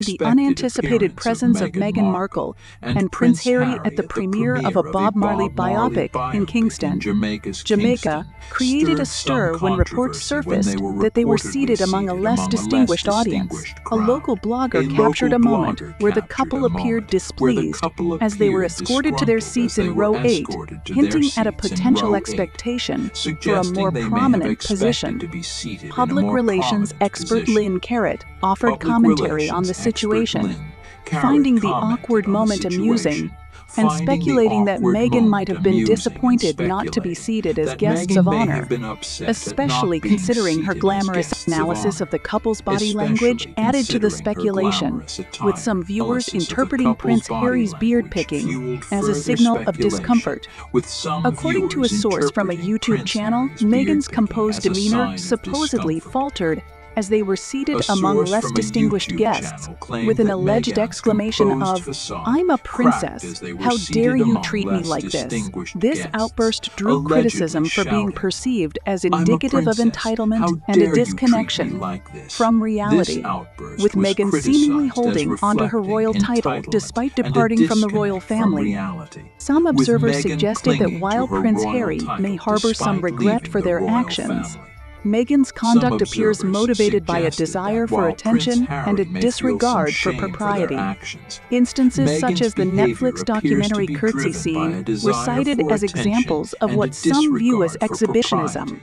the unanticipated presence of Meghan Markle and Prince Harry at the premiere of a Bob Marley biopic in Kingston, Jamaica, created a stir when reports surfaced that they were seated among a less distinguished audience. A local blogger captured a moment where the couple appeared displeased as they were escorted to their seats in row 8, hinting at a potential expectation for a more prominent position. Public relations expert Linn Carratt offered commentary on the situation, finding the awkward moment amusing and speculating that Meghan might have been disappointed not to be seated as guests of honor, especially considering her glamorous analysis of the couple's body language added to the speculation, with some viewers interpreting Prince Harry's beard-picking as a signal of discomfort. According to a source from a YouTube channel, Meghan's composed demeanor supposedly faltered as they were seated among less distinguished guests, with an alleged exclamation of, "I'm a princess, how dare you treat me like this?" This outburst drew criticism for being perceived as indicative of entitlement and a disconnection from reality, with Meghan seemingly holding onto her royal title despite departing from the royal family. Some observers suggested that while Prince Harry may harbor some regret for their actions, Meghan's conduct appears motivated by a desire for attention and a disregard for propriety. Instances such as the Netflix documentary Curtsy scene were cited as examples of what some view as exhibitionism.